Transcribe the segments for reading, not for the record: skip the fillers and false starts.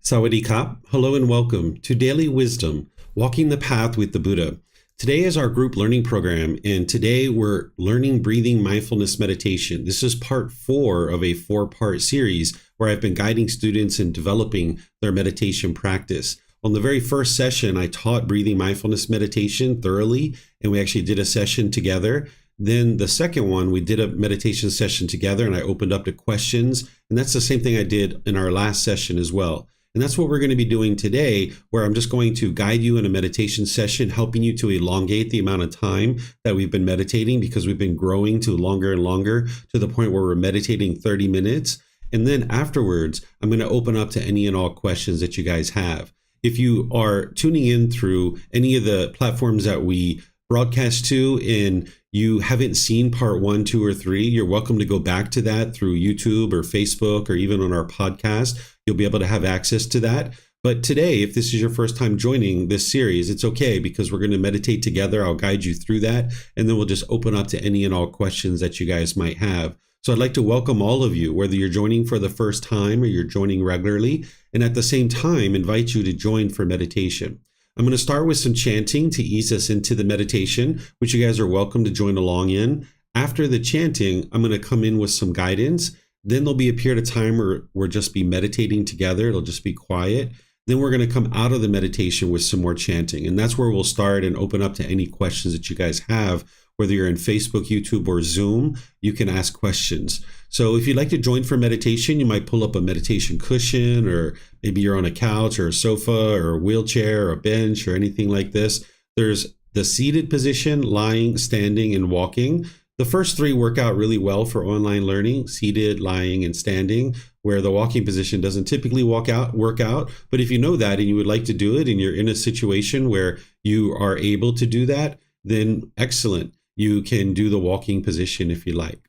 Sawadee Kap. Hello and welcome to Daily Wisdom, Walking the Path with the Buddha. Today is our group learning program, and today we're learning Breathing Mindfulness Meditation. This is part 4 of a 4-part series where I've been guiding students in developing their meditation practice. On the very first session, I taught Breathing Mindfulness Meditation thoroughly, and we actually did a session together. Then the second one, we did a meditation session together, and I opened up to questions, and that's the same thing I did in our last session as well. And that's what we're going to be doing today, where I'm just going to guide you in a meditation session, helping you to elongate the amount of time that we've been meditating, because we've been growing to longer and longer to the point where we're meditating 30 minutes. And then afterwards, I'm going to open up to any and all questions that you guys have. If you are tuning in through any of the platforms that we broadcast to and you haven't seen part 1, 2, or 3, you're welcome to go back to that through YouTube or Facebook or even on our podcast. You'll be able to have access to that. But today, if this is your first time joining this series, it's okay, because we're going to meditate together. I'll guide you through that, and then we'll just open up to any and all questions that you guys might have. So I'd like to welcome all of you, whether you're joining for the first time or you're joining regularly, and at the same time, invite you to join for meditation. I'm going to start with some chanting to ease us into the meditation, which you guys are welcome to join along in. After the chanting, I'm going to come in with some guidance. Then there'll be a period of time where we'll just be meditating together. It'll just be quiet. Then we're going to come out of the meditation with some more chanting. And that's where we'll start and open up to any questions that you guys have. Whether you're in Facebook, YouTube, or Zoom, you can ask questions. So if you'd like to join for meditation, you might pull up a meditation cushion, or maybe you're on a couch or a sofa or a wheelchair or a bench or anything like this. There's the seated position, lying, standing, and walking. The first 3 work out really well for online learning: seated, lying, and standing, where the walking position doesn't typically work out. But if you know that and you would like to do it and you're in a situation where you are able to do that, then excellent. You can do the walking position if you like.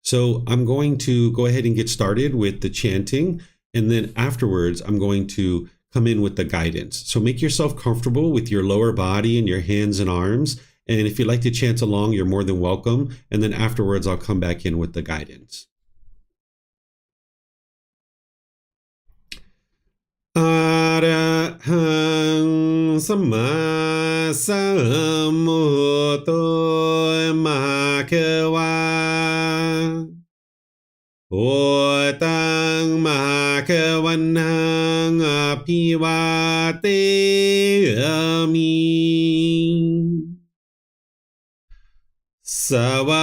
So I'm going to go ahead and get started with the chanting, and then afterwards I'm going to come in with the guidance. So make yourself comfortable with your lower body and your hands and arms. And if you'd like to chant along, you're more than welcome. And then afterwards, I'll come back in with the guidance. Arahang Samma Sambuddho Bhagava Otang Bhagavanang Abhivateyami Savakhato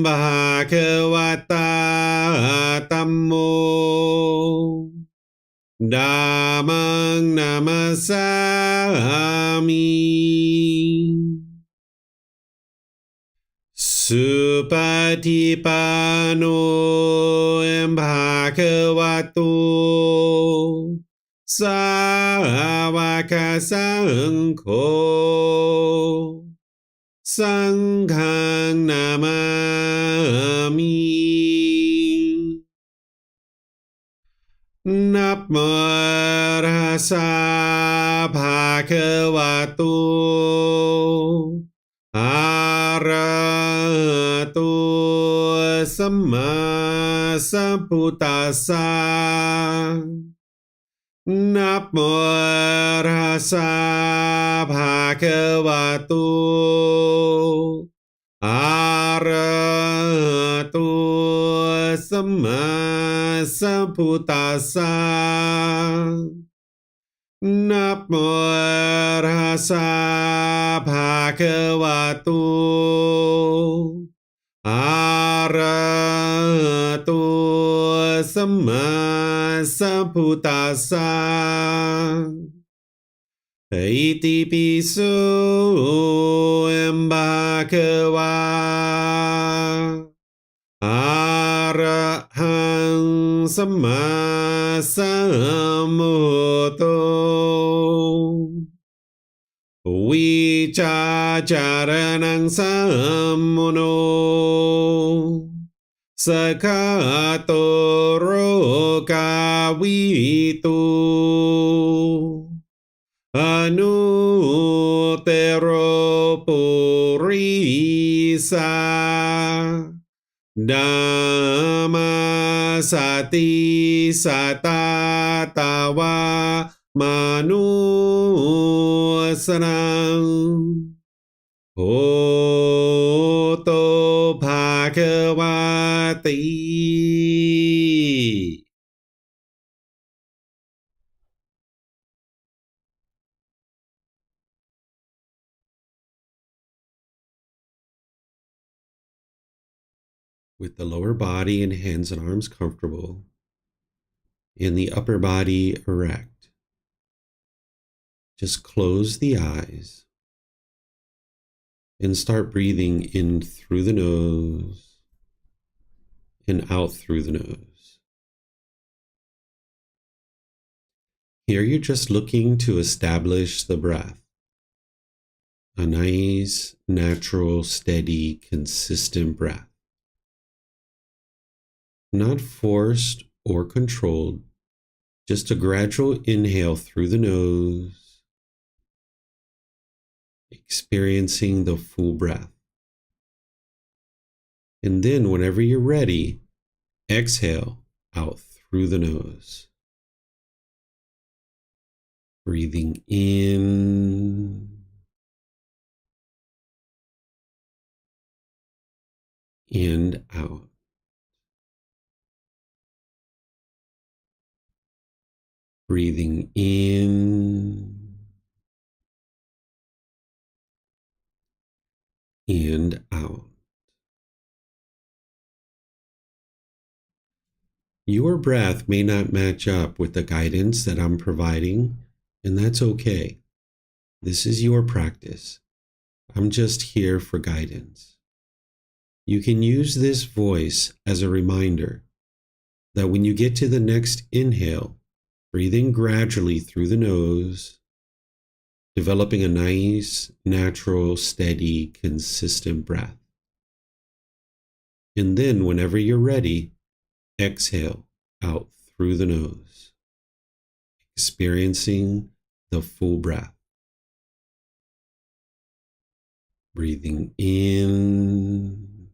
Bhagavata Tammo Dhammang Namasami Supatipano Bhagavato Sāvaka Saṅkho Saṅghang Namami Namo Tassa Bhagavato Arahato Samma Sambuddhassa Namo Tassa Bhagavato Arahato Samma Sambuddhassa Namo Tassa Bhagavato Arahato Samma Sambuddhassa Iti piso Bhagava Arahang Samma Sambuddho Vicacaranang Sammuno Sakhato Rokavitu Anutero Purisa Dhamma sati sata tawa manusanam Oto Bhagavati. With the lower body and hands and arms comfortable, and the upper body erect, just close the eyes and start breathing in through the nose and out through the nose. Here you're just looking to establish the breath, a nice, natural, steady, consistent breath. Not forced or controlled, just a gradual inhale through the nose, experiencing the full breath. And then whenever you're ready, exhale out through the nose. Breathing in and out. Breathing in and out. Your breath may not match up with the guidance that I'm providing, and that's okay. This is your practice. I'm just here for guidance. You can use this voice as a reminder that when you get to the next inhale, breathe in gradually through the nose, developing a nice, natural, steady, consistent breath. And then whenever you're ready, exhale out through the nose, experiencing the full breath. Breathing in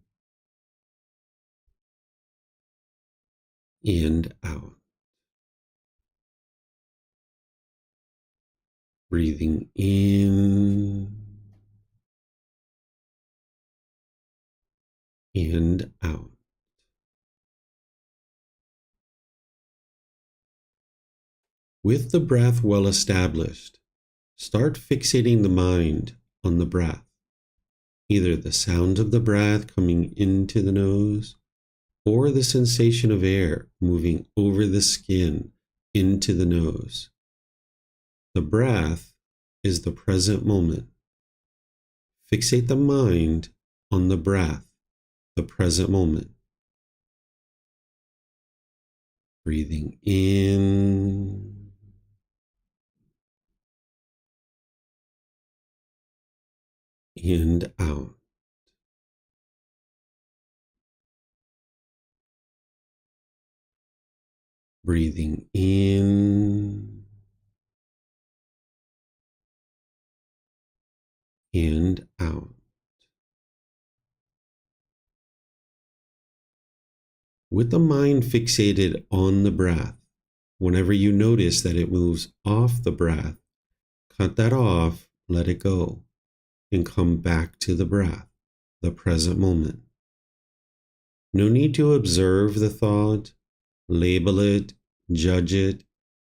and out. Breathing in and out. With the breath well established, start fixating the mind on the breath, either the sound of the breath coming into the nose or the sensation of air moving over the skin into the nose. The breath is the present moment. Fixate the mind on the breath, the present moment. Breathing in and out. Breathing in and out. With the mind fixated on the breath, whenever you notice that it moves off the breath, cut that off, let it go, and come back to the breath, the present moment. No need to observe the thought, label it, judge it,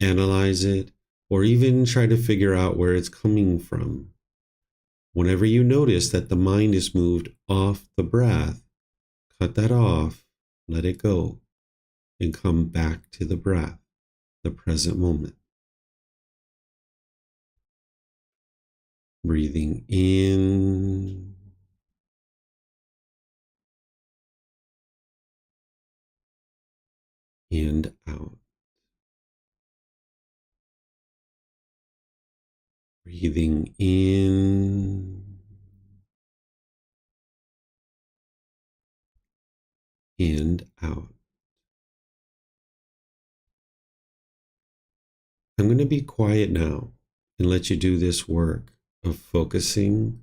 analyze it, or even try to figure out where it's coming from. Whenever you notice that the mind is moved off the breath, cut that off, let it go, and come back to the breath, the present moment. Breathing in and out. Breathing in and out. I'm going to be quiet now and let you do this work of focusing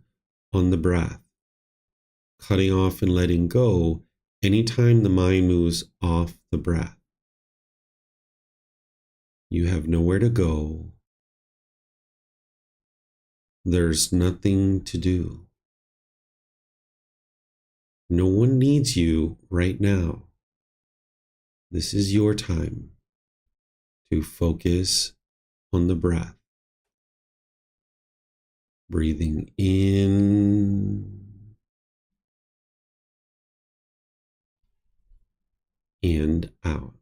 on the breath, cutting off and letting go Anytime the mind moves off the breath, you have nowhere to go. There's nothing to do. No one needs you right now. This is your time to focus on the breath. Breathing in and out.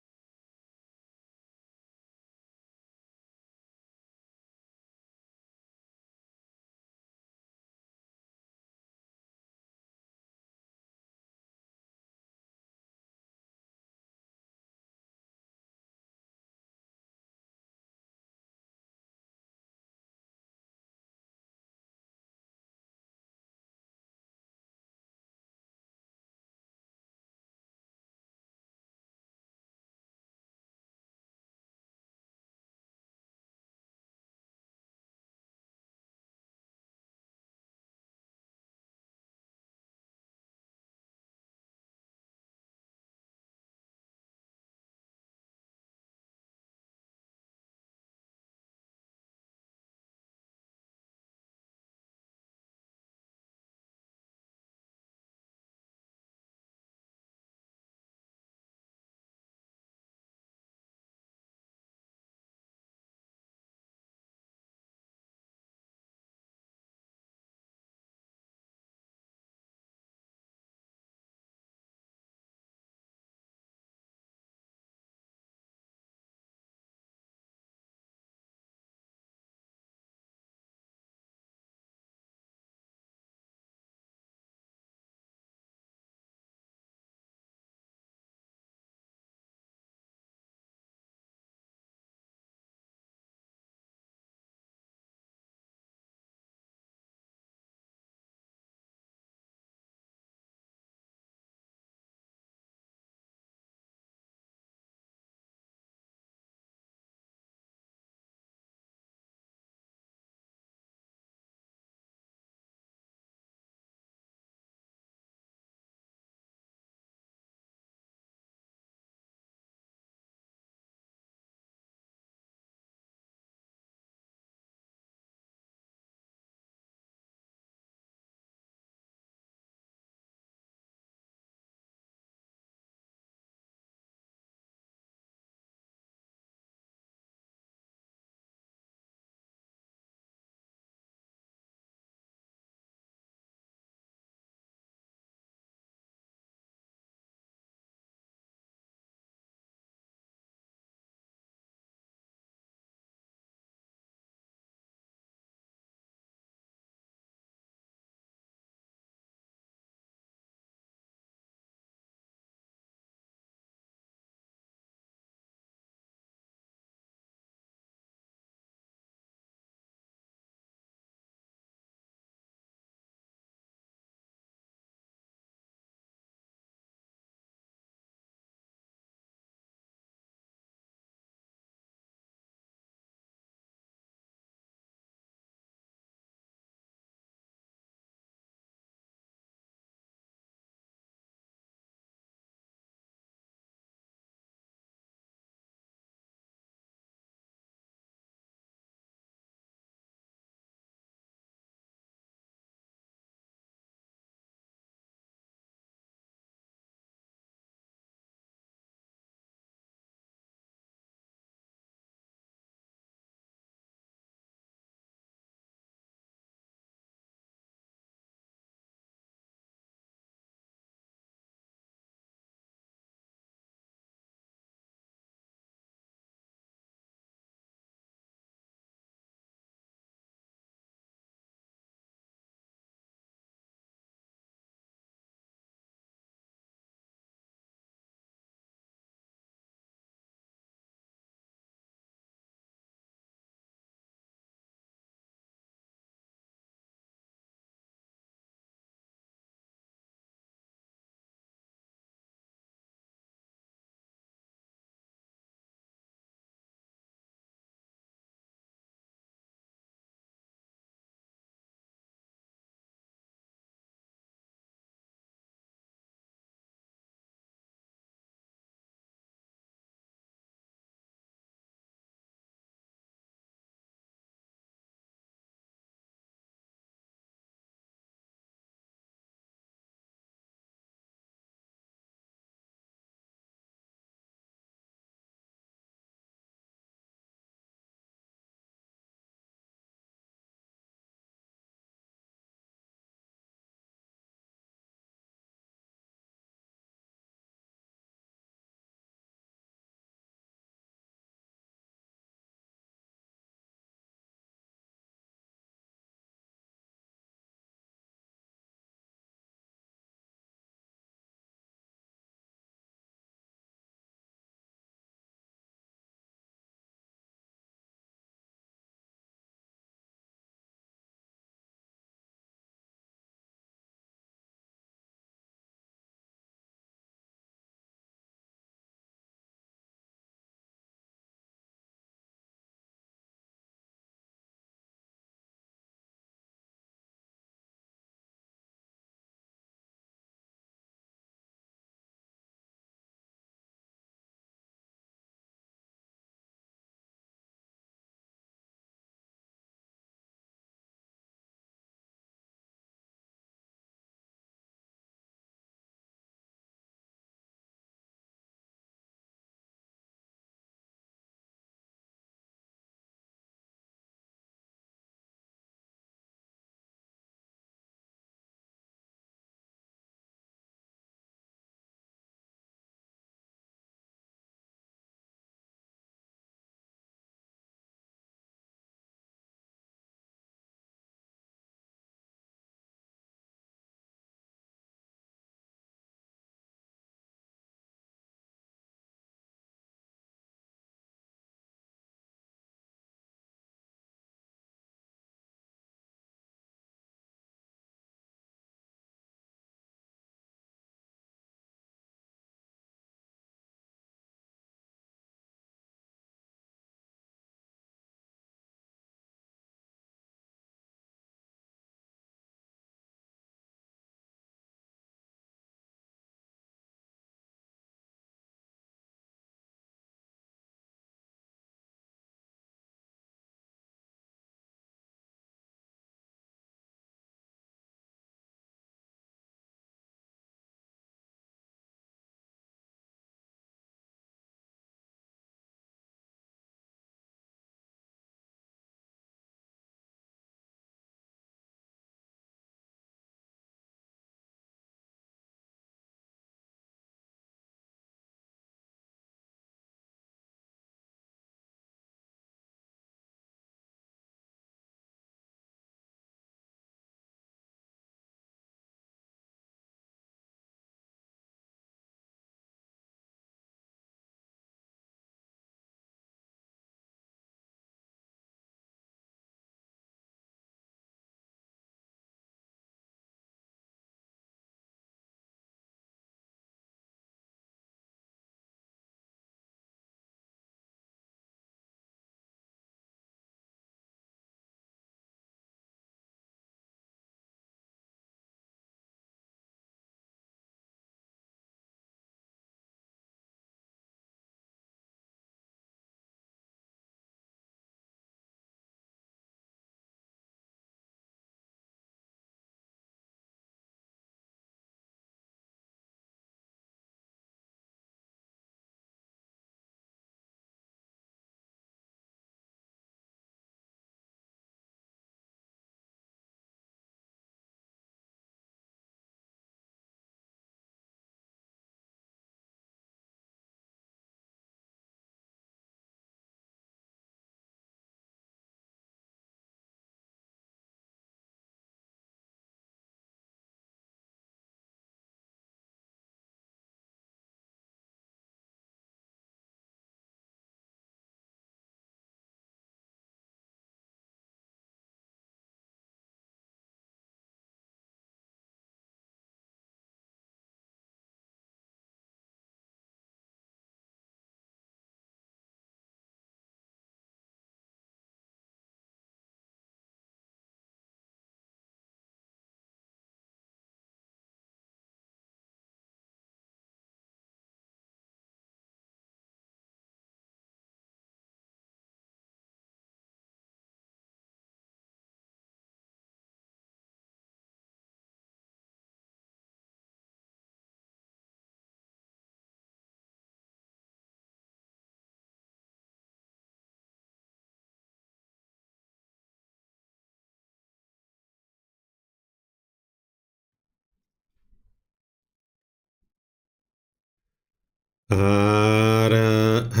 Arahang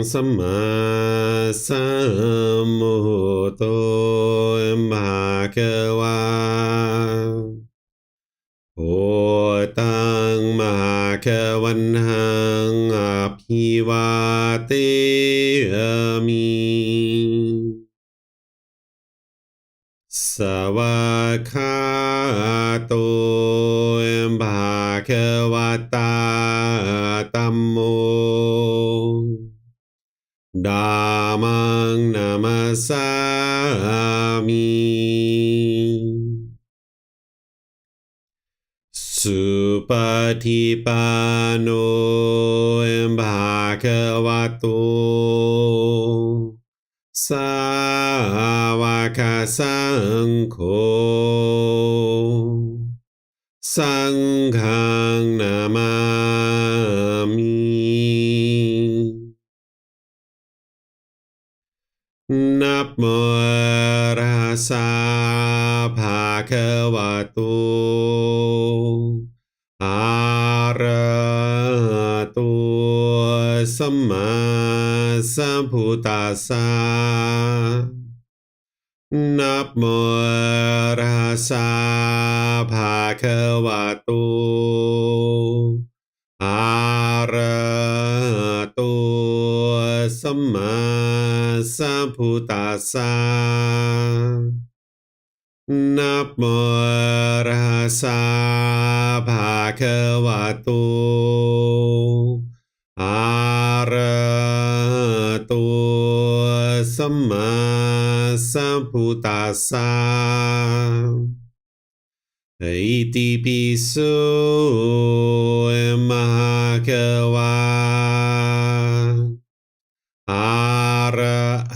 Samma Sambuddho Bhagava Otang Bhagavanhang Abhivateyami Savakato Bhagavata Tammo Dhammang Namasami Supatipano Bhagavato Savaka Sangho Sanghang Namami Namo Rasa Bhagavato Arahato Samma Sambuddhassa Namo Rasa Bhagavato Arahato Samma Sambuddhassa Namo Rasa Bhagavato Arahato Samma Sambuddhassa Iti Piso Bhagava Arahang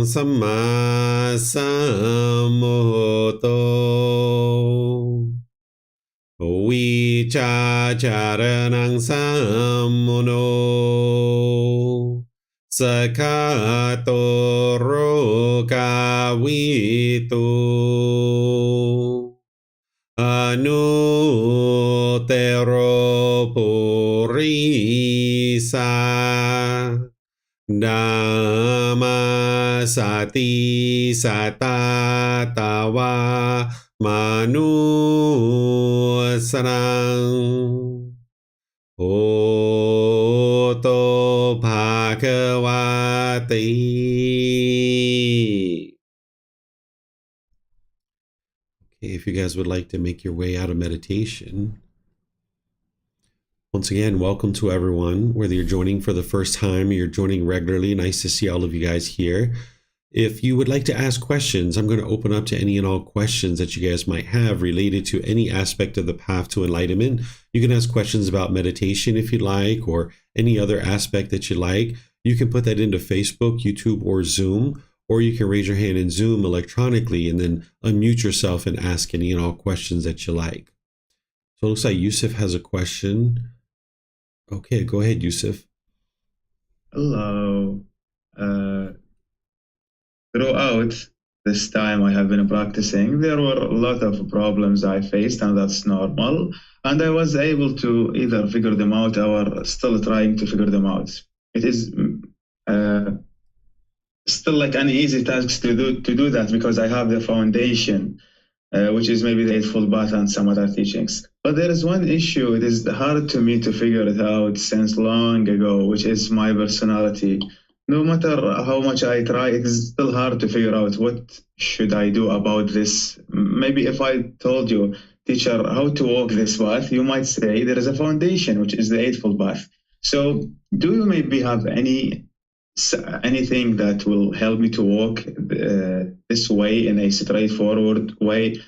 Samma Sambuddho Vichacharanang Sammuno Sakato Rokavito Anutero Purisa Dhamma Sati Satatawa Manusarang Oto Bhagavati. Okay, if you guys would like to make your way out of meditation. Once again, welcome to everyone, whether you're joining for the first time or you're joining regularly. Nice to see all of you guys here. If you would like to ask questions, I'm going to open up to any and all questions that you guys might have related to any aspect of the path to enlightenment. You can ask questions about meditation if you'd like, or any other aspect that you like. You can put that into Facebook, YouTube, or Zoom, or you can raise your hand in Zoom electronically and then unmute yourself and ask any and all questions that you like. So it looks like Yusuf has a question. Okay, go ahead, Yusuf. Hello. Throughout this time I have been practicing, there were a lot of problems I faced, and that's normal. And I was able to either figure them out or still trying to figure them out. It is still like an easy task to do that, because I have the foundation, which is maybe the Eightfold Path and some other teachings. But there is one issue. It is hard to me to figure it out since long ago, which is my personality. No matter how much I try, it is still hard to figure out what should I do about this. Maybe if I told you, teacher, how to walk this path, you might say there is a foundation, which is the Eightfold Path. So do you maybe have anything that will help me to walk this way in a straightforward way,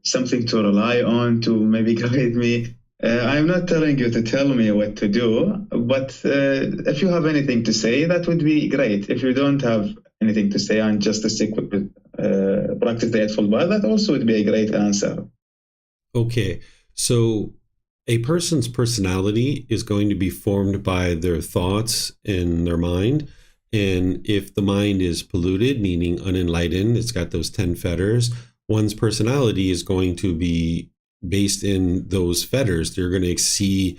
something to rely on to maybe guide me? I'm not telling you to tell me what to do, but if you have anything to say, that would be great. If you don't have anything to say and just stick with practice the Eightfold Path, that also would be a great answer. Okay, so a person's personality is going to be formed by their thoughts and their mind. And if the mind is polluted, meaning unenlightened, it's got those 10 fetters, one's personality is going to be based in those fetters. They're going to see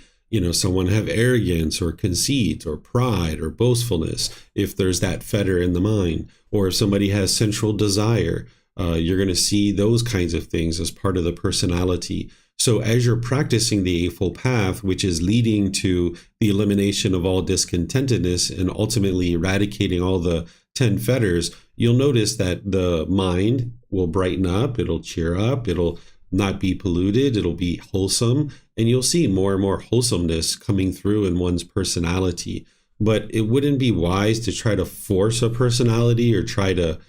someone have arrogance or conceit or pride or boastfulness, if there's that fetter in the mind, or if somebody has sensual desire, you're going to see those kinds of things as part of the personality. So as you're practicing the Eightfold Path, which is leading to the elimination of all discontentedness and ultimately eradicating all the 10 fetters, you'll notice that the mind will brighten up, it'll cheer up, it'll not be polluted, it'll be wholesome, and you'll see more and more wholesomeness coming through in one's personality. But it wouldn't be wise to try to force a personality or try to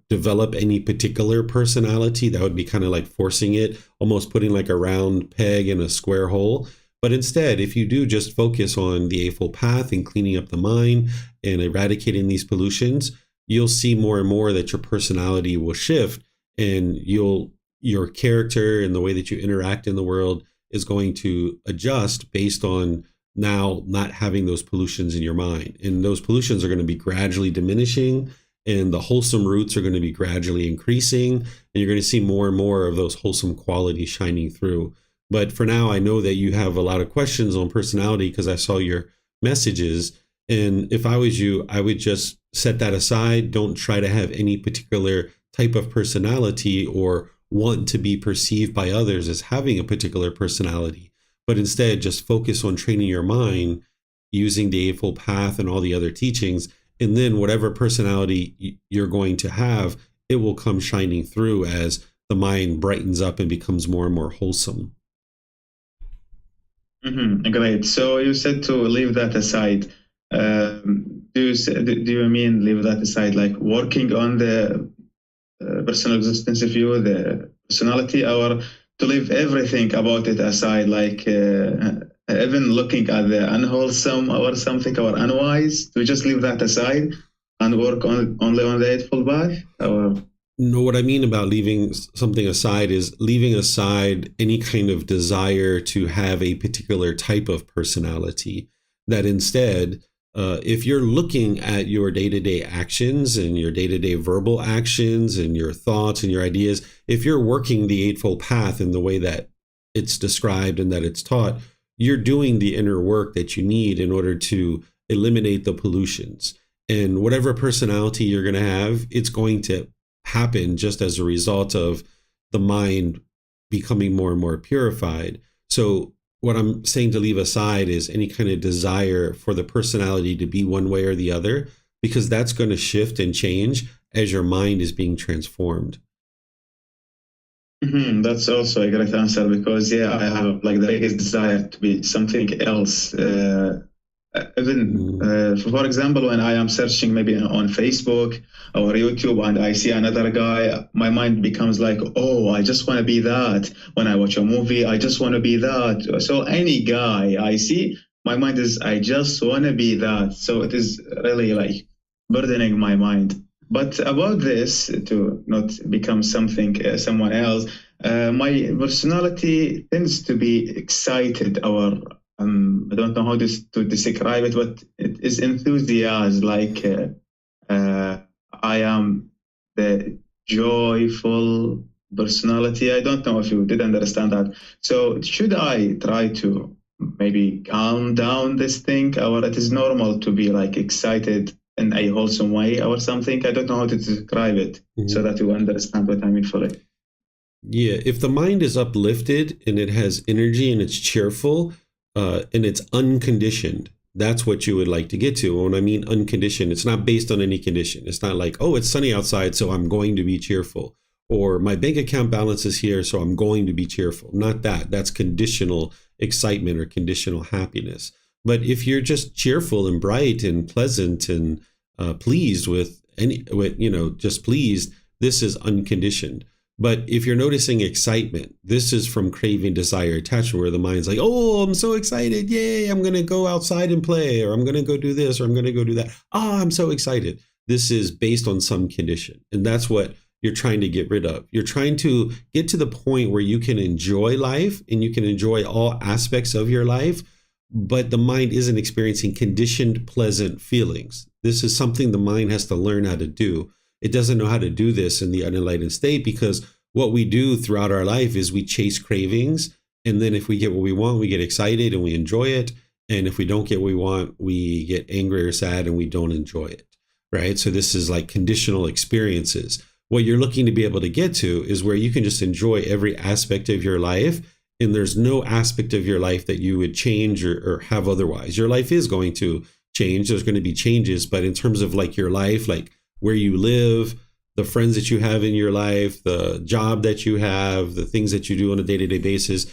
develop any particular personality. That would be kind of like forcing it, almost putting like a round peg in a square hole. But instead, if you do just focus on the Eightfold Path and cleaning up the mind and eradicating these pollutions, you'll see more and more that your personality will shift, and your character and the way that you interact in the world is going to adjust based on now not having those pollutions in your mind. And those pollutions are going to be gradually diminishing, and the wholesome roots are going to be gradually increasing, and you're going to see more and more of those wholesome qualities shining through. But for now, I know that you have a lot of questions on personality because I saw your messages. And if I was you, I would just set that aside. Don't try to have any particular type of personality or want to be perceived by others as having a particular personality, but instead just focus on training your mind using the Eightfold Path and all the other teachings. And then whatever personality you're going to have, it will come shining through as the mind brightens up and becomes more and more wholesome. Great. So you said to leave that aside. Do you mean leave that aside, like working on the personal existence view, the personality, or to leave everything about it aside, like even looking at the unwholesome or something, or unwise, to just leave that aside and work only on the Eightfold Path? Or? No, what I mean about leaving something aside is leaving aside any kind of desire to have a particular type of personality. That instead, if you're looking at your day-to-day actions and your day-to-day verbal actions and your thoughts and your ideas, if you're working the Eightfold Path in the way that it's described and that it's taught, you're doing the inner work that you need in order to eliminate the pollutions. And whatever personality you're going to have, it's going to happen just as a result of the mind becoming more and more purified. So what I'm saying to leave aside is any kind of desire for the personality to be one way or the other, because that's going to shift and change as your mind is being transformed. That's also a great answer, because I have like the biggest desire to be something else. For example, when I am searching maybe on Facebook or YouTube and I see another guy, my mind becomes like, oh, I just want to be that. When I watch a movie, I just want to be that. So any guy I see, my mind is, I just want to be that. So it is really like burdening my mind. But about this, to not become someone else, my personality tends to be excited, or I don't know how to describe it, but it is enthusiasm. Like I am the joyful personality. I don't know if you did understand that. So should I try to maybe calm down this thing, or it is normal to be like excited in a wholesome way or something? I don't know how to describe it so that you understand what I mean fully. Yeah, if the mind is uplifted and it has energy and it's cheerful and it's unconditioned, that's what you would like to get to. When I mean unconditioned, it's not based on any condition. It's not like, oh, it's sunny outside, so I'm going to be cheerful. Or my bank account balance is here, so I'm going to be cheerful. Not that. That's conditional excitement or conditional happiness. But if you're just cheerful and bright and pleasant and pleased just pleased, this is unconditioned. But if you're noticing excitement, this is from craving, desire, attachment, where the mind's like, oh, I'm so excited. Yay, I'm going to go outside and play, or I'm going to go do this, or I'm going to go do that. Oh, I'm so excited. This is based on some condition. And that's what you're trying to get rid of. You're trying to get to the point where you can enjoy life and you can enjoy all aspects of your life, but the mind isn't experiencing conditioned, pleasant feelings. This is something the mind has to learn how to do. It doesn't know how to do this in the unenlightened state, because what we do throughout our life is we chase cravings And then if we get what we want, we get excited and we enjoy it. And if we don't get what we want, we get angry or sad and we don't enjoy it, right? So this is like conditional experiences. What you're looking to be able to get to is where you can just enjoy every aspect of your life, and there's no aspect of your life that you would change or have otherwise. Your life is going to change. There's going to be changes, but in terms of like your life, like where you live, the friends that you have in your life, the job that you have, the things that you do on a day-to-day basis,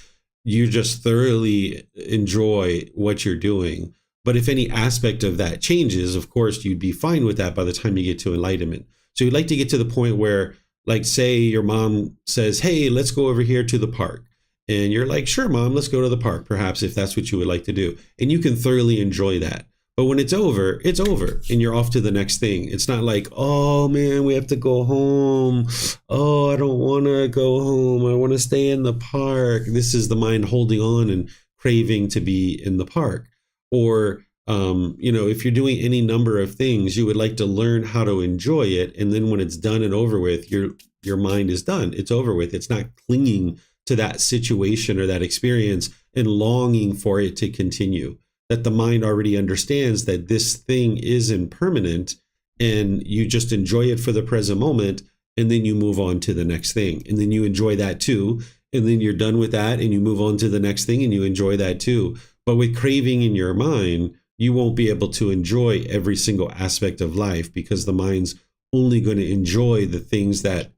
you just thoroughly enjoy what you're doing. But if any aspect of that changes, of course, you'd be fine with that by the time you get to enlightenment. So you'd like to get to the point where, like, say your mom says, hey, let's go over here to the park. And you're like, sure, mom, let's go to the park, perhaps, if that's what you would like to do. And you can thoroughly enjoy that. But when it's over, and you're off to the next thing. It's not like, oh, man, we have to go home. Oh, I don't want to go home. I want to stay in the park. This is the mind holding on and craving to be in the park. Or, if you're doing any number of things, you would like to learn how to enjoy it. And then when it's done and over with, your mind is done. It's over with. It's not clinging to that situation or that experience and longing for it to continue. That the mind already understands that this thing is impermanent, and you just enjoy it for the present moment, and then you move on to the next thing. And then you enjoy that too. And then you're done with that and you move on to the next thing and you enjoy that too. But with craving in your mind, you won't be able to enjoy every single aspect of life, because the mind's only going to enjoy the things that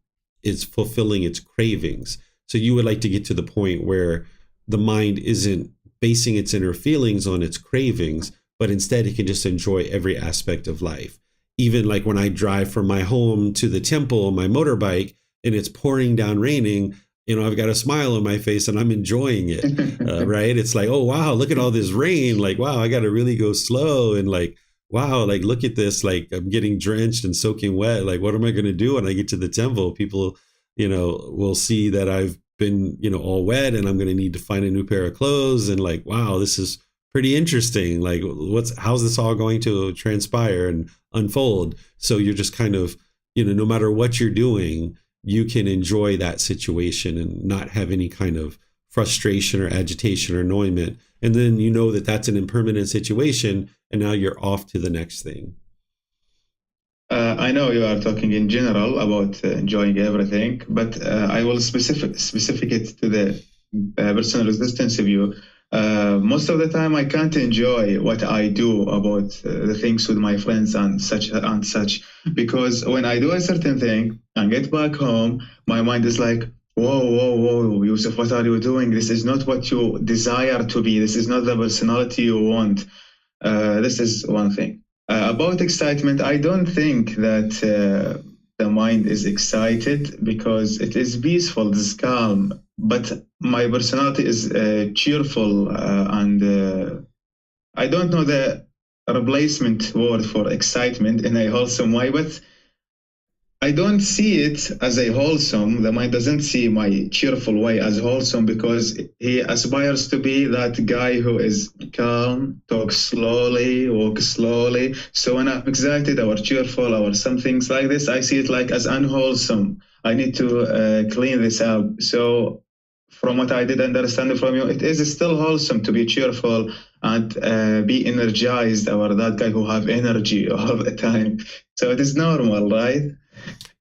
is fulfilling its cravings. So you would like to get to the point where the mind isn't basing its inner feelings on its cravings, but instead it can just enjoy every aspect of life. Even like when I drive from my home to the temple on my motorbike and it's pouring down raining, I've got a smile on my face and I'm enjoying it, right? It's like, oh, wow, look at all this rain. Like, wow, I got to really go slow. And like, wow, like, look at this. Like, I'm getting drenched and soaking wet. Like, what am I going to do when I get to the temple? People, will see that I've been, all wet, and I'm going to need to find a new pair of clothes. And like, wow, this is pretty interesting. Like, how's this all going to transpire and unfold? So you're just kind of, no matter what you're doing, you can enjoy that situation and not have any kind of frustration or agitation or annoyment. And then you know that that's an impermanent situation, and now you're off to the next thing. I know you are talking in general about enjoying everything, but I will specific it to the personal resistance view. Most of the time, I can't enjoy what I do about the things with my friends and such, because when I do a certain thing and get back home, my mind is like, whoa, Yusuf, what are you doing? This is not what you desire to be. This is not the personality you want. This is one thing. About excitement, I don't think that the mind is excited, because it is peaceful, it's calm. But my personality is cheerful, and I don't know the replacement word for excitement in a wholesome way, but I don't see it as a wholesome. The mind doesn't see my cheerful way as wholesome, because he aspires to be that guy who is calm, talks slowly, walks slowly. So when I'm excited or cheerful or some things like this, I see it like as unwholesome. I need to clean this up. So from what I did understand from you, it is still wholesome to be cheerful and be energized, or that guy who have energy all the time. So it is normal, right?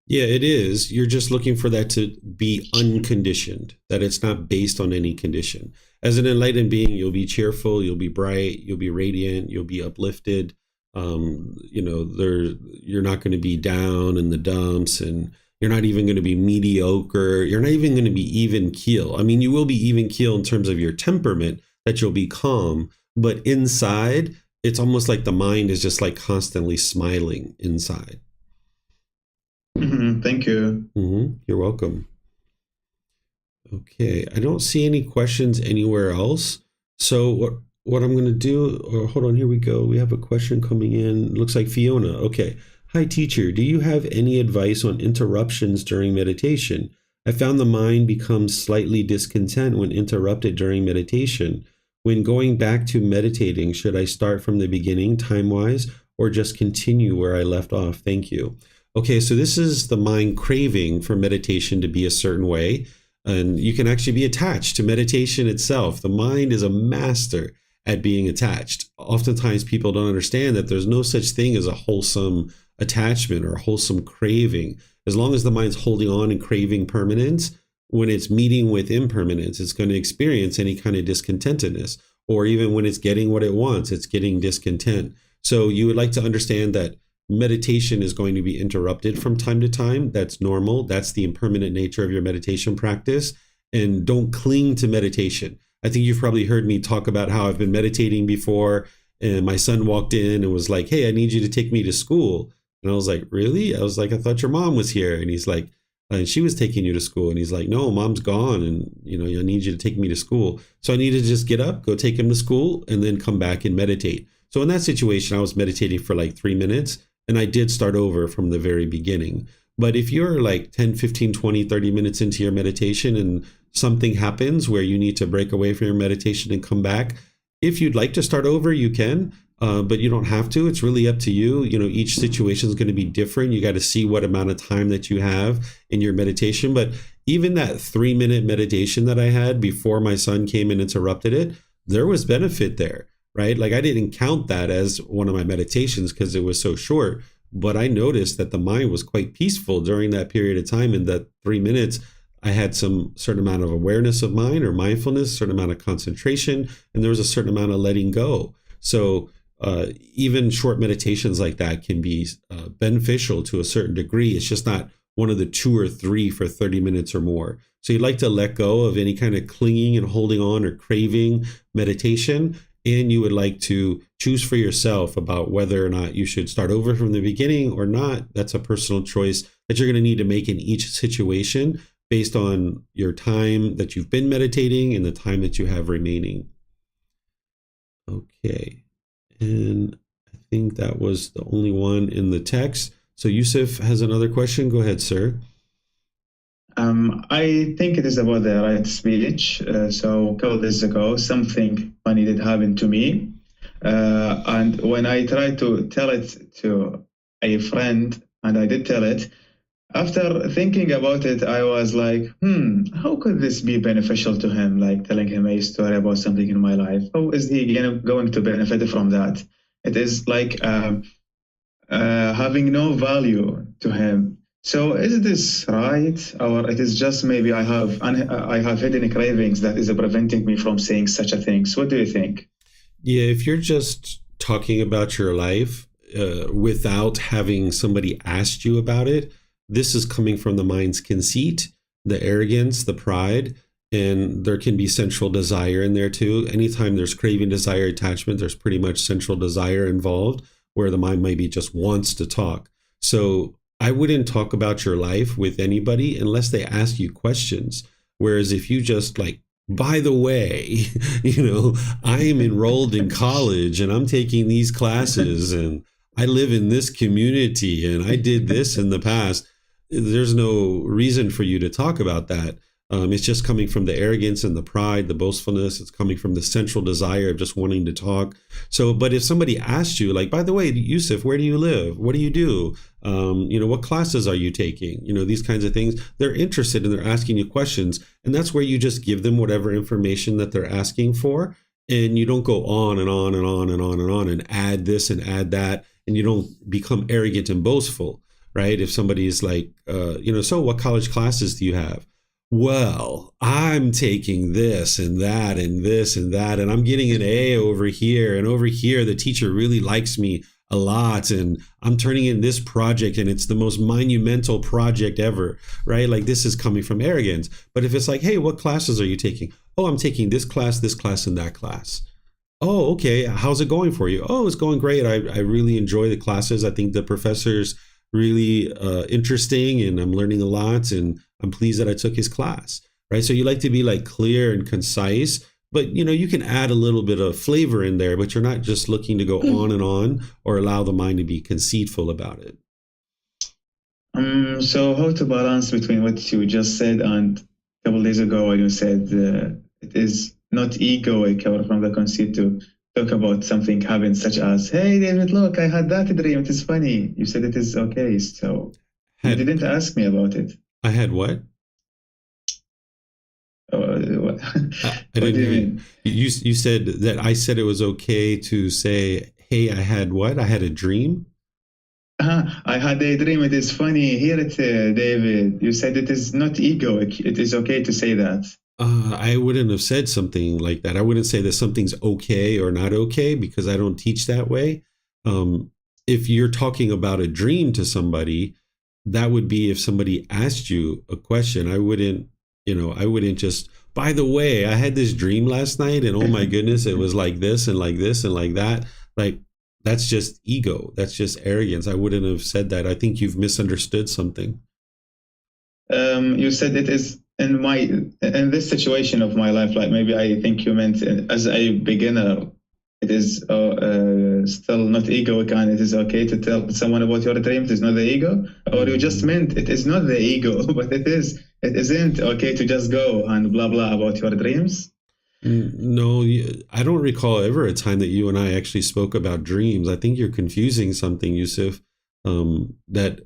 Yeah, it is. You're just looking for that to be unconditioned, that it's not based on any condition. As an enlightened being, you'll be cheerful, you'll be bright, you'll be radiant, you'll be uplifted. You're not going to be down in the dumps, and you're not even going to be mediocre. You're not even going to be even keel. I mean, you will be even keel in terms of your temperament, that you'll be calm, but inside, it's almost like the mind is just like constantly smiling inside. Thank you. You're welcome. Okay, I don't see any questions anywhere else. So what I'm going to do, hold on, here we go. We have a question coming in. Looks like Fiona. Okay. Hi, teacher. Do you have any advice on interruptions during meditation? I found the mind becomes slightly discontent when interrupted during meditation. When going back to meditating, should I start from the beginning time-wise, or just continue where I left off? Thank you. Okay, so this is the mind craving for meditation to be a certain way. And you can actually be attached to meditation itself. The mind is a master at being attached. Oftentimes people don't understand that there's no such thing as a wholesome attachment or a wholesome craving. As long as the mind's holding on and craving permanence, when it's meeting with impermanence, it's going to experience any kind of discontentedness. Or even when it's getting what it wants, it's getting discontent. So you would like to understand that meditation is going to be interrupted from time to time. That's normal. That's the impermanent nature of your meditation practice. And don't cling to meditation. I think you've probably heard me talk about how I've been meditating before, and my son walked in and was like, "Hey, I need you to take me to school." And I was like, "Really?" I was like, "I thought your mom was here." And he's like, "And she was taking you to school." And he's like, "No, mom's gone. And, I need you to take me to school." So I needed to just get up, go take him to school, and then come back and meditate. So in that situation, I was meditating for like 3 minutes, and I did start over from the very beginning. But if you're like 10, 15, 20, 30 minutes into your meditation and something happens where you need to break away from your meditation and come back, if you'd like to start over, you can, but you don't have to. It's really up to you. Each situation is going to be different. You got to see what amount of time that you have in your meditation. But even that 3-minute meditation that I had before my son came and interrupted it, there was benefit there, right? Like I didn't count that as one of my meditations because it was so short. But I noticed that the mind was quite peaceful during that period of time. In that 3 minutes, I had some certain amount of awareness of mind or mindfulness, certain amount of concentration, and there was a certain amount of letting go. So even short meditations like that can be beneficial to a certain degree. It's just not one of the 2 or 3 for 30 minutes or more. So you'd like to let go of any kind of clinging and holding on or craving meditation. And you would like to choose for yourself about whether or not you should start over from the beginning or not. That's a personal choice that you're going to need to make in each situation based on your time that you've been meditating and the time that you have remaining. Okay. And I think that was the only one in the text. So Yusuf has another question. Go ahead, sir. I think it is about the right speech. So a couple of days ago, something funny did happen to me. And when I tried to tell it to a friend, and I did tell it, after thinking about it, I was like, how could this be beneficial to him? Like telling him a story about something in my life. How is he going to benefit from that? It is like having no value to him. So is this right, or it is just maybe I have hidden cravings that is preventing me from saying such a thing? So what do you think? Yeah, if you're just talking about your life without having somebody ask you about it, this is coming from the mind's conceit, the arrogance, the pride, and there can be central desire in there too. Anytime there's craving, desire, attachment, there's pretty much central desire involved where the mind maybe just wants to talk. So I wouldn't talk about your life with anybody unless they ask you questions. Whereas if you just like, by the way, I am enrolled in college and I'm taking these classes and I live in this community and I did this in the past, there's no reason for you to talk about that. It's just coming from the arrogance and the pride, the boastfulness. It's coming from the central desire of just wanting to talk. So, but if somebody asked you, like, by the way, Yusuf, where do you live? What do you do? What classes are you taking? These kinds of things. They're interested and they're asking you questions. And that's where you just give them whatever information that they're asking for. And you don't go on and on and on and on and on and add this and add that. And you don't become arrogant and boastful, right? If somebody is like, so what college classes do you have? Well, I'm taking this and that and this and that, and I'm getting an A over here. And over here, the teacher really likes me a lot. And I'm turning in this project and it's the most monumental project ever, right? Like this is coming from arrogance. But if it's like, hey, what classes are you taking? Oh, I'm taking this class, and that class. Oh, okay. How's it going for you? Oh, it's going great. I really enjoy the classes. I think the professor's really interesting and I'm learning a lot and I'm pleased that I took his class, right? So you like to be like clear and concise, but you can add a little bit of flavor in there, but you're not just looking to go on and on or allow the mind to be conceitful about it. So how to balance between what you just said and a couple days ago when you said it is not egoic or from the conceit to talk about something happened such as, hey, David, look, I had that dream. It is funny. You said it is okay. So you didn't ask me about it. I had what? I What didn't do you hear you. mean? You said that I said it was okay to say, "Hey, I had what? I had a dream." I had a dream. It is funny. Hear it, David. You said it is not ego. It is okay to say that. I wouldn't have said something like that. I wouldn't say that something's okay or not okay because I don't teach that way. Um, if you're talking about a dream to somebody, that would be if somebody asked you a question. I wouldn't just, by the way, I had this dream last night and oh my goodness, it was like this and like this and like that. Like, that's just ego. That's just arrogance. I wouldn't have said that. I think you've misunderstood something. You said it is in this situation of my life. Like maybe I think you meant as a beginner. It is still not egoic, and it is okay to tell someone about your dream. It is not the ego, or you just meant it is not the ego, but it is. It isn't okay to just go and blah blah about your dreams. No, I don't recall ever a time that you and I actually spoke about dreams. I think you're confusing something, Yusuf. That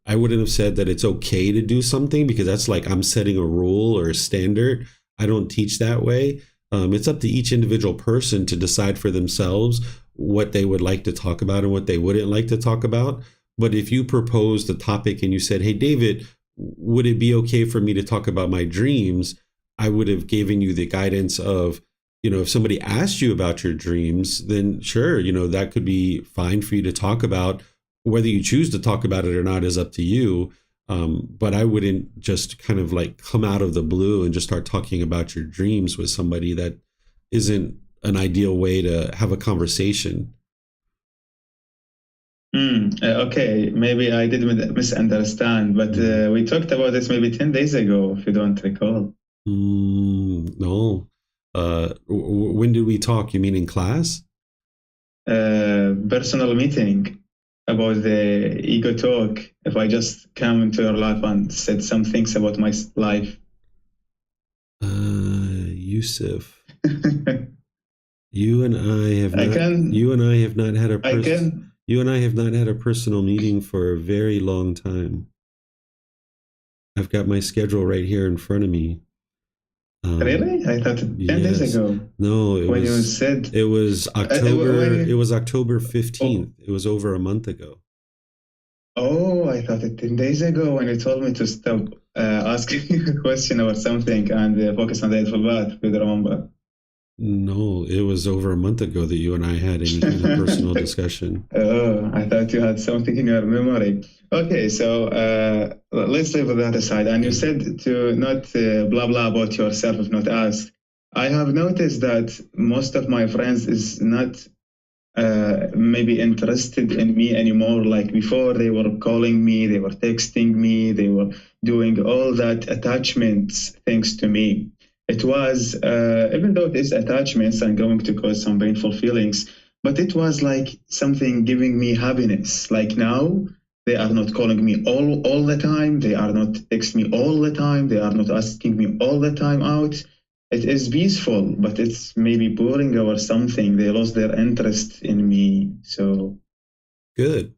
I wouldn't have said that it's okay to do something because that's like I'm setting a rule or a standard. I don't teach that way. It's up to each individual person to decide for themselves what they would like to talk about and what they wouldn't like to talk about. But if you proposed a topic and you said, "Hey, David, would it be okay for me to talk about my dreams?" I would have given you the guidance of, if somebody asked you about your dreams, then sure, that could be fine for you to talk about. Whether you choose to talk about it or not is up to you. But I wouldn't just kind of like come out of the blue and just start talking about your dreams with somebody. That isn't an ideal way to have a conversation. Okay, maybe I did misunderstand, but we talked about this maybe 10 days ago, if you don't recall. No. When did we talk? You mean in class? Personal meeting about the ego talk. If I just come into your life and said some things about my life. Yusuf, you and I have I not. can. You and I have not had a. I can. You and I have not had a personal meeting for a very long time. I've got my schedule right here in front of me. Really? I thought 10 days ago. No, when you said it was October. It was October 15th. It was over a month ago. Oh, I thought it 10 days ago when you told me to stop asking you a question or something and focus on the Eightfold Path. Do you remember? No, it was over a month ago that you and I had any kind of personal discussion. Oh, I thought you had something in your memory. Okay, so let's leave that aside. And you said to not blah blah about yourself if not asked. I have noticed that most of my friends is not maybe interested in me anymore. Like before, they were calling me, they were texting me, they were doing all that attachments things to me. It was, even though it is attachments and going to cause some painful feelings, but it was like something giving me happiness. Like now, they are not calling me all the time. They are not texting me all the time. They are not asking me all the time out. It is peaceful, but it's maybe boring or something. They lost their interest in me. So good.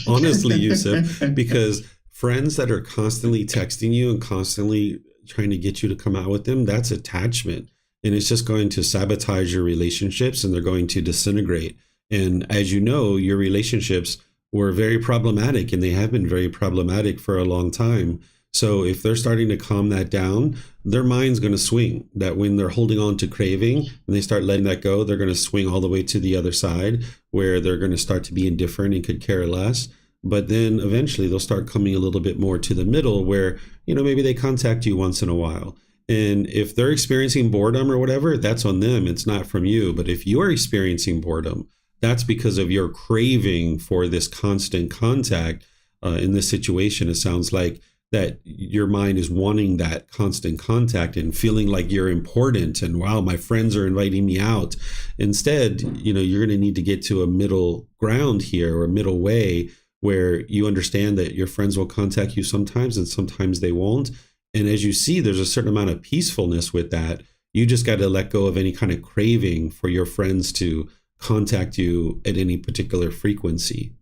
Honestly, Yusuf, because friends that are constantly texting you and constantly trying to get you to come out with them, that's attachment. And it's just going to sabotage your relationships and they're going to disintegrate. And as you know, your relationships were very problematic and they have been very problematic for a long time. So if they're starting to calm that down, their mind's going to swing. That when they're holding on to craving and they start letting that go, they're going to swing all the way to the other side where they're going to start to be indifferent and could care less. But then eventually they'll start coming a little bit more to the middle where, maybe they contact you once in a while. And if they're experiencing boredom or whatever, that's on them. It's not from you. But if you're experiencing boredom, that's because of your craving for this constant contact. In this situation, it sounds like that your mind is wanting that constant contact and feeling like you're important and wow, my friends are inviting me out. Instead, you're going to need to get to a middle ground here or a middle way where you understand that your friends will contact you sometimes and sometimes they won't. And as you see, there's a certain amount of peacefulness with that. You just got to let go of any kind of craving for your friends to contact you at any particular frequency.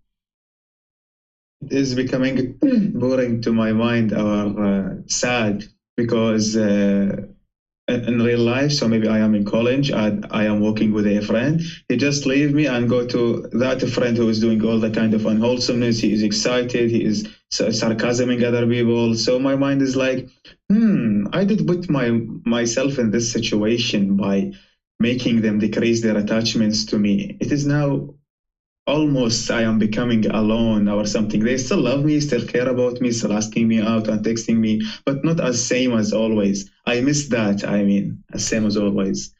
It is becoming boring to my mind or sad because in real life, so maybe I am in college and I am working with a friend. He just leave me and go to that friend who is doing all the kind of unwholesomeness. He is excited. He is sarcasming other people. So my mind is like, I did put myself in this situation by making them decrease their attachments to me. It is now almost I am becoming alone or something. They still love me, still care about me, still asking me out and texting me, but not as same as always. I miss that. I mean, as same as always.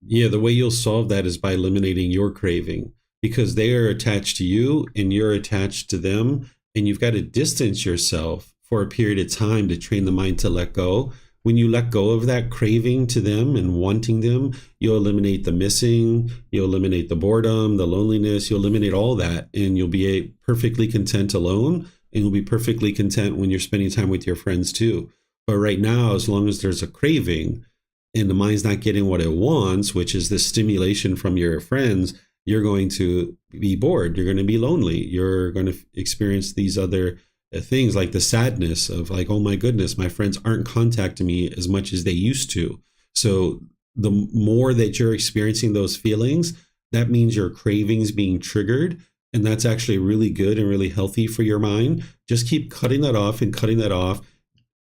Yeah, the way you'll solve that is by eliminating your craving, because they are attached to you and you're attached to them. And you've got to distance yourself for a period of time to train the mind to let go. When you let go of that craving to them and wanting them, you'll eliminate the missing, you'll eliminate the boredom, the loneliness, you'll eliminate all that, and you'll be perfectly content alone, and you'll be perfectly content when you're spending time with your friends too. But right now, as long as there's a craving and the mind's not getting what it wants, which is the stimulation from your friends, you're going to be bored. You're going to be lonely. You're going to experience these other things like the sadness of like, oh my goodness, my friends aren't contacting me as much as they used to. So the more that you're experiencing those feelings, that means your cravings being triggered. And that's actually really good and really healthy for your mind. Just keep cutting that off and cutting that off.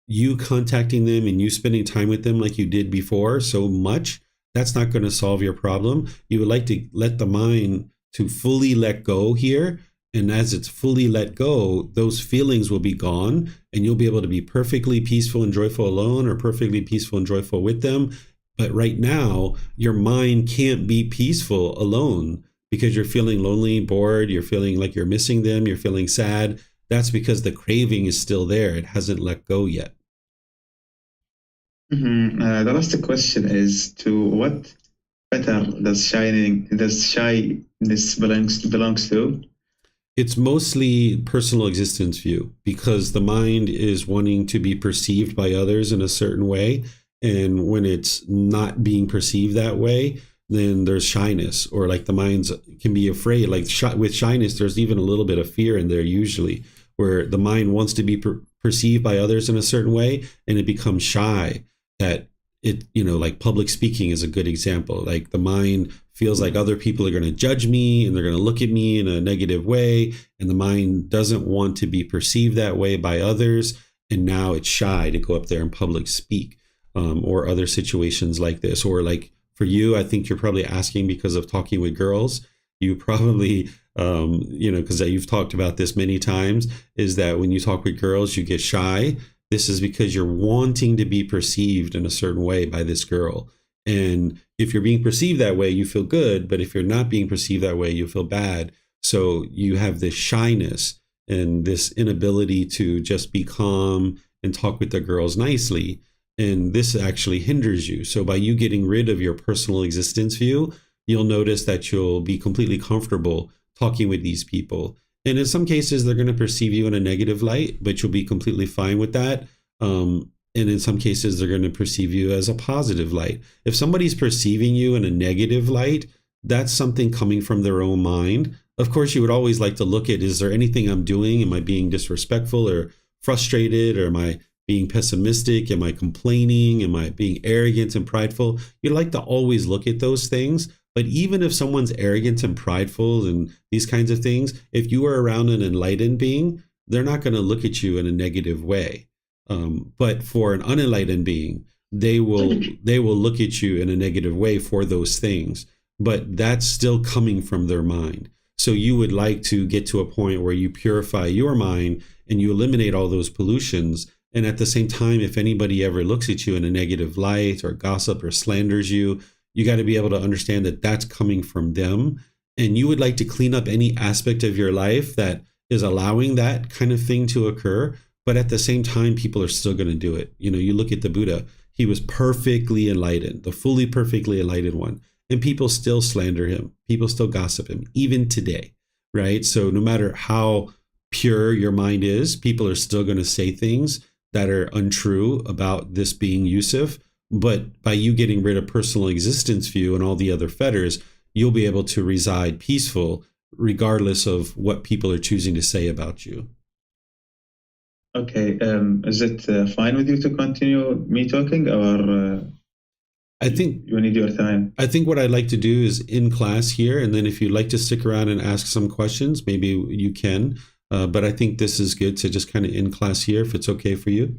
You contacting them and you spending time with them like you did before so much, that's not going to solve your problem. You would like to let the mind to fully let go here. And as it's fully let go, those feelings will be gone and you'll be able to be perfectly peaceful and joyful alone or perfectly peaceful and joyful with them. But right now, your mind can't be peaceful alone because you're feeling lonely, bored, you're feeling like you're missing them, you're feeling sad. That's because the craving is still there. It hasn't let go yet. The last question is to what better does shyness belongs to? It's mostly personal existence view because the mind is wanting to be perceived by others in a certain way. And when it's not being perceived that way, then there's shyness, or like the mind can be afraid. Like with shyness, there's even a little bit of fear in there usually, where the mind wants to be perceived by others in a certain way and it becomes shy. That it, like public speaking is a good example. Like the mind feels like other people are going to judge me and they're going to look at me in a negative way. And the mind doesn't want to be perceived that way by others. And now it's shy to go up there and public speak, or other situations like this. Or like for you, I think you're probably asking because of talking with girls. You probably, because you've talked about this many times, is that when you talk with girls, you get shy. This is because you're wanting to be perceived in a certain way by this girl. And if you're being perceived that way, you feel good. But if you're not being perceived that way, you feel bad. So you have this shyness and this inability to just be calm and talk with the girls nicely. And this actually hinders you. So by you getting rid of your personal existence view, you'll notice that you'll be completely comfortable talking with these people. And in some cases, they're going to perceive you in a negative light, but you'll be completely fine with that. And in some cases, they're going to perceive you as a positive light. If somebody's perceiving you in a negative light, that's something coming from their own mind. Of course, you would always like to look at, is there anything I'm doing? Am I being disrespectful or frustrated? Or am I being pessimistic? Am I complaining? Am I being arrogant and prideful? You'd like to always look at those things. But even if someone's arrogant and prideful and these kinds of things, if you are around an enlightened being, they're not going to look at you in a negative way. But for an unenlightened being, they will look at you in a negative way for those things. But that's still coming from their mind. So you would like to get to a point where you purify your mind and you eliminate all those pollutions. And at the same time, if anybody ever looks at you in a negative light or gossip or slanders you, you got to be able to understand that that's coming from them. And you would like to clean up any aspect of your life that is allowing that kind of thing to occur. But at the same time, people are still going to do it. You look at the Buddha, he was perfectly enlightened, the fully perfectly enlightened one. And people still slander him. People still gossip him, even today, right? So no matter how pure your mind is, people are still going to say things that are untrue about this being Yusuf. But by you getting rid of personal existence view and all the other fetters, you'll be able to reside peaceful regardless of what people are choosing to say about you. Okay. Is it fine with you to continue me talking, or I think you need your time? I think what I'd like to do is in class here, and then if you'd like to stick around and ask some questions, maybe you can. But I think this is good to just kind of in class here, if it's okay for you.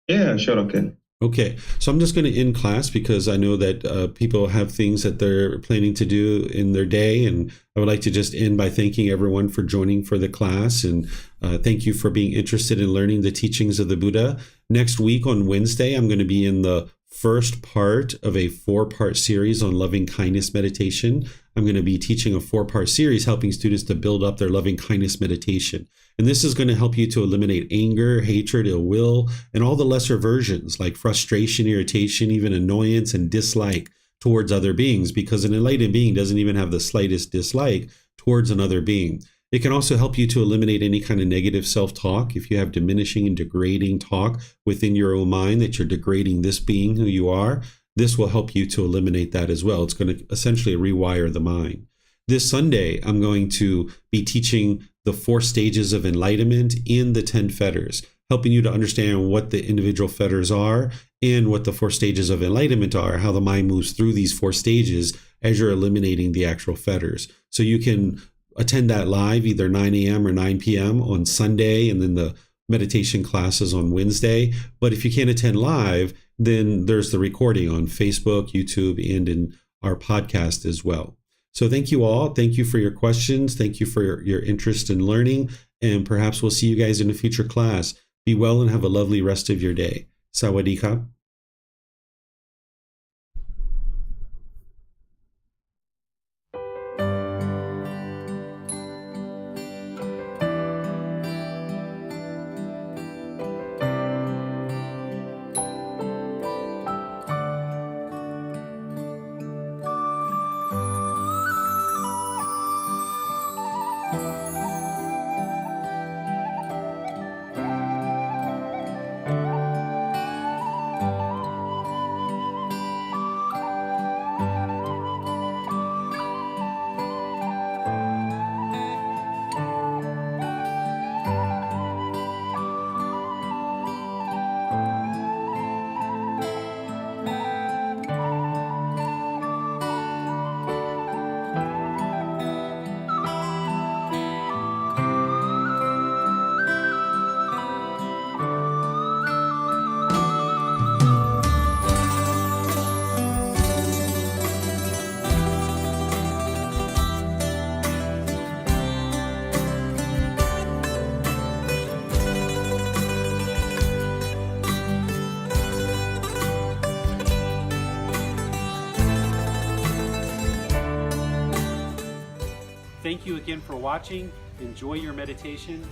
Yeah, sure. Okay. Okay, so I'm just going to end class because I know that people have things that they're planning to do in their day, and I would like to just end by thanking everyone for joining for the class, and thank you for being interested in learning the teachings of the Buddha. Next week on Wednesday, I'm going to be in the first part of a 4-part series on loving kindness meditation. I'm going to be teaching a 4-part series helping students to build up their loving kindness meditation. And this is going to help you to eliminate anger, hatred, ill will, and all the lesser versions like frustration, irritation, even annoyance and dislike towards other beings, because an enlightened being doesn't even have the slightest dislike towards another being. It can also help you to eliminate any kind of negative self-talk. If you have diminishing and degrading talk within your own mind that you're degrading this being who you are, this will help you to eliminate that as well. It's going to essentially rewire the mind. This Sunday, I'm going to be teaching the 4 stages of enlightenment in the 10 fetters, helping you to understand what the individual fetters are and what the 4 stages of enlightenment are, how the mind moves through these 4 stages as you're eliminating the actual fetters. So you can attend that live either 9 a.m. or 9 p.m. on Sunday, and then the meditation classes on Wednesday. But if you can't attend live, then there's the recording on Facebook, YouTube, and in our podcast as well. So thank you all. Thank you for your questions. Thank you for your interest in learning. And perhaps we'll see you guys in a future class. Be well and have a lovely rest of your day. Sawadee ka. Thank you again for watching. Enjoy your meditation.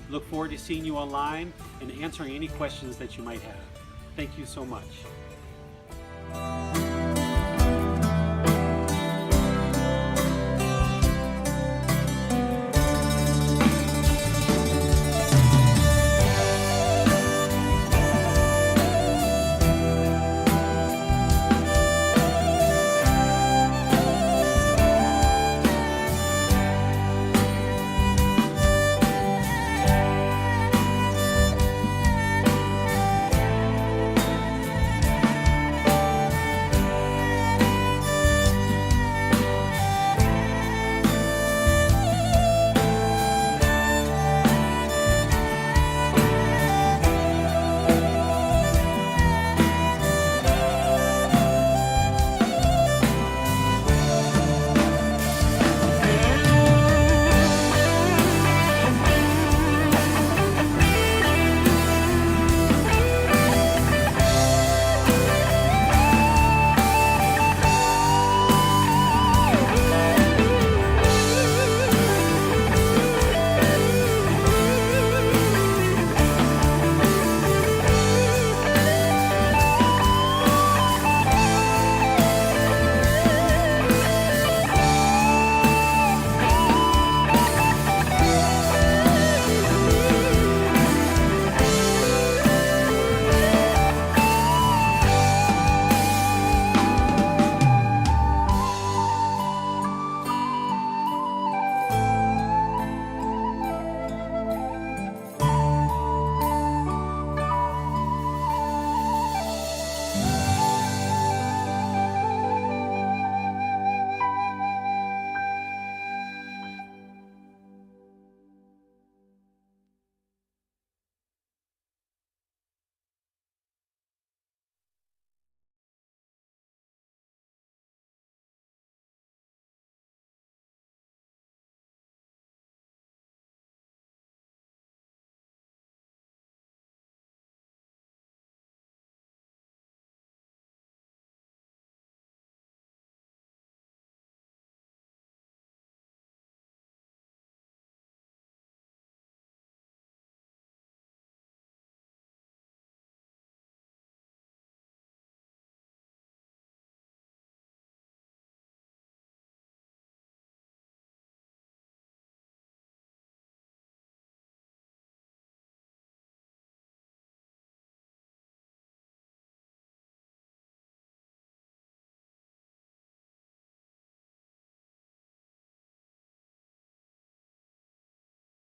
Look forward to seeing you online and answering any questions that you might have. Thank you so much.